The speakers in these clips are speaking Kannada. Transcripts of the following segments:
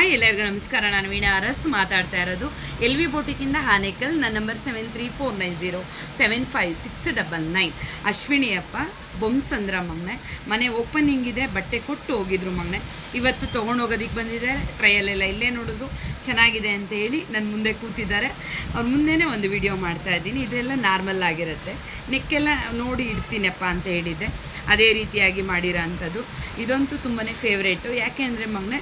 ಹಾಯ್ ಎಲ್ಲರಿಗೂ ನಮಸ್ಕಾರ. ನಾನು ವೀಣಾ ಅರಸ್ ಮಾತಾಡ್ತಾ ಇರೋದು ಎಲ್ ವಿ ಬೋಟಿಕಿಂದ ಆನೇಕಲ್. ನನ್ನ ನಂಬರ್ 7349075699. ಅಶ್ವಿನಿ ಅಪ್ಪ ಬೊಮ್ಸಂದ್ರ ಮಗನೆ. ಮನೆ ಓಪನಿಂಗ್ ಇದೆ, ಬಟ್ಟೆ ಕೊಟ್ಟು ಹೋಗಿದ್ರು ಮಗನೆ. ಇವತ್ತು ತೊಗೊಂಡೋಗೋದಕ್ಕೆ ಬಂದಿದ್ದಾರೆ. ಟ್ರಯಲೆಲ್ಲ ಇಲ್ಲೇ ನೋಡಿದ್ರು ಚೆನ್ನಾಗಿದೆ ಅಂತ ಹೇಳಿ ನನ್ನ ಮುಂದೆ ಕೂತಿದ್ದಾರೆ. ಅವ್ರ ಮುಂದೆನೇ ಒಂದು ವಿಡಿಯೋ ಮಾಡ್ತಾ ಇದ್ದೀನಿ. ಇದೆಲ್ಲ ನಾರ್ಮಲ್ ಆಗಿರುತ್ತೆ, ನೆಕ್ಕೆಲ್ಲ ನೋಡಿ ಇಡ್ತೀನಪ್ಪ ಅಂತ ಹೇಳಿದ್ದೆ. ಅದೇ ರೀತಿಯಾಗಿ ಮಾಡಿರೋ ಅಂಥದ್ದು ಇದಂತೂ ತುಂಬಾ ಫೇವ್ರೇಟು. ಯಾಕೆ ಅಂದರೆ ಮಗನೆ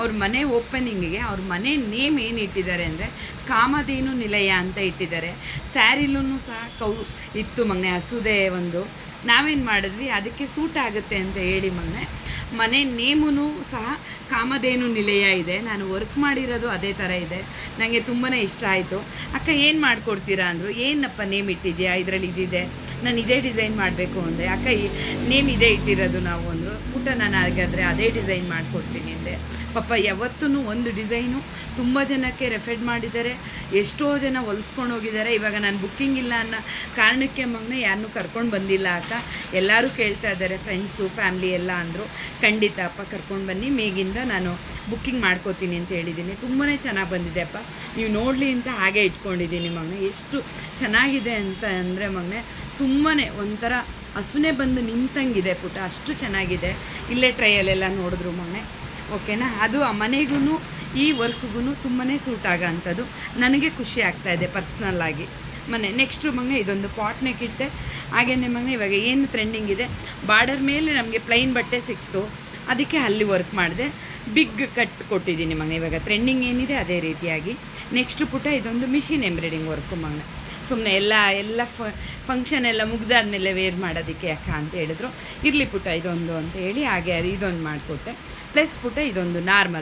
ಅವ್ರ ಮನೆ ಓಪನಿಂಗಿಗೆ ಅವ್ರ ಮನೆ ನೇಮ್ ಏನು ಇಟ್ಟಿದ್ದಾರೆ ಅಂದರೆ ಕಾಮಧೇನು ನಿಲಯ ಅಂತ ಇಟ್ಟಿದ್ದಾರೆ. ಸ್ಯಾರಿಲೂ ಸಹ ಇತ್ತು ಮಗನೆ, ಹಸುದೆ ಒಂದು. ನಾವೇನು ಮಾಡಿದ್ವಿ, ಅದಕ್ಕೆ ಸೂಟ್ ಆಗುತ್ತೆ ಅಂತ ಹೇಳಿ ಮನೆ ನೇಮೂ ಸಹ ಕಾಮಧೇನು ನಿಲಯ ಇದೆ. ನಾನು ವರ್ಕ್ ಮಾಡಿರೋದು ಅದೇ ಥರ ಇದೆ. ನನಗೆ ತುಂಬಾ ಇಷ್ಟ ಆಯಿತು. ಅಕ್ಕ ಏನು ಮಾಡಿಕೊಡ್ತೀರಾ ಅಂದರು. ಏನಪ್ಪ ನೇಮ್ ಇಟ್ಟಿದ್ಯಾ, ಇದರಲ್ಲಿ ಇದಿದೆ, ನಾನು ಇದೇ ಡಿಸೈನ್ ಮಾಡಬೇಕು ಅಂದೆ. ಅಕ್ಕ ನೇಮ್ ಇದೇ ಇಟ್ಟಿರೋದು ನಾವು ಅಂದರು. ಪುಟ್ಟ ನಾನು ಹಾಗಾದರೆ ಅದೇ ಡಿಸೈನ್ ಮಾಡಿಕೊಡ್ತೀನಿ ಅಂದೆ. ಪಾಪ ಯಾವತ್ತೂ ಒಂದು ಡಿಸೈನು ತುಂಬ ಜನಕ್ಕೆ ರೆಫೆಡ್ ಮಾಡಿದ್ದಾರೆ, ಎಷ್ಟೋ ಜನ ಹೊಲಿಸ್ಕೊಂಡು ಹೋಗಿದ್ದಾರೆ. ಇವಾಗ ನಾನು ಬುಕ್ಕಿಂಗ್ ಇಲ್ಲ ಅನ್ನೋ ಕಾರಣಕ್ಕೆ ಮಗನೇ ಯಾರನ್ನೂ ಕರ್ಕೊಂಡು ಬಂದಿಲ್ಲ ಅಕ್ಕ. ಎಲ್ಲರೂ ಕೇಳ್ತಾ ಇದ್ದಾರೆ, ಫ್ರೆಂಡ್ಸು ಫ್ಯಾಮ್ಲಿ ಎಲ್ಲ ಅಂದರು. ಖಂಡಿತ ಅಪ್ಪ, ಕರ್ಕೊಂಡು ಬನ್ನಿ, ಮೇಗಿಂದ ನಾನು ಬುಕ್ಕಿಂಗ್ ಮಾಡ್ಕೋತೀನಿ ಅಂತ ಹೇಳಿದ್ದೀನಿ. ತುಂಬಾ ಚೆನ್ನಾಗಿ ಬಂದಿದೆ ಅಪ್ಪ, ನೀವು ನೋಡಲಿ ಅಂತ ಹಾಗೆ ಇಟ್ಕೊಂಡಿದ್ದೀನಿ ಮಗನೇ. ಎಷ್ಟು ಚೆನ್ನಾಗಿದೆ ಅಂತ ಅಂದರೆ ಮಗನೇ, ತುಂಬಾ ಒಂಥರ ಹಸುನೇ ಬಂದು ನಿಂತಂಗಿದೆ ಪುಟ್ಟ, ಅಷ್ಟು ಚೆನ್ನಾಗಿದೆ. ಇಲ್ಲೇ ಟ್ರಯಲೆಲ್ಲ ನೋಡಿದ್ರು ಮಗನೇ. ಓಕೆನಾ, ಅದು ಆ ಮನೆಗೂ ಈ ವರ್ಕ್ಗೂ ತುಂಬಾ ಸೂಟ್ ಆಗೋ ಅಂಥದ್ದು. ನನಗೆ ಖುಷಿ ಆಗ್ತಾಯಿದೆ ಪರ್ಸ್ನಲ್ಲಾಗಿ. ನೆಕ್ಸ್ಟು ಮಗನೇ ಇದೊಂದು ಪಾಟ್ನೆಕ್ ಇಟ್ಟೆ. ಹಾಗೇನೆ ಮಗನೇ ಇವಾಗ ಏನು ಟ್ರೆಂಡಿಂಗ್ ಇದೆ, ಬಾರ್ಡರ್ ಮೇಲೆ ನಮಗೆ ಪ್ಲೈನ್ ಬಟ್ಟೆ ಸಿಕ್ತು, ಅದಕ್ಕೆ ಅಲ್ಲಿ ವರ್ಕ್ ಮಾಡಿದೆ. ಬಿಗ್ ಕಟ್ ಕೊಟ್ಟಿದ್ದೀನಿ ಮಗನೇ. ಇವಾಗ ಟ್ರೆಂಡಿಂಗ್ ಏನಿದೆ ಅದೇ ರೀತಿಯಾಗಿ. ನೆಕ್ಸ್ಟು ಪುಟ್ಟ ಇದೊಂದು ಮಿಷಿನ್ ಎಂಬ್ರಾಯ್ಡಿಂಗ್ ವರ್ಕು ಮಗನೇ. ಸುಮ್ಮನೆ ಎಲ್ಲ ಫಂಕ್ಷನ್ ಎಲ್ಲ ಮುಗ್ದಾದ್ಮೇಲೆ ವೇರ್ ಮಾಡೋದಕ್ಕೆ ಅಕ್ಕ ಅಂತ ಹೇಳಿದ್ರು. ಇರಲಿ ಪುಟ್ಟ ಇದೊಂದು ಅಂತ ಹೇಳಿ ಹಾಗೆ ಇದೊಂದು ಮಾಡಿಕೊಟ್ಟೆ. ಪ್ಲಸ್ ಪುಟ್ಟ ಇದೊಂದು ನಾರ್ಮಲ್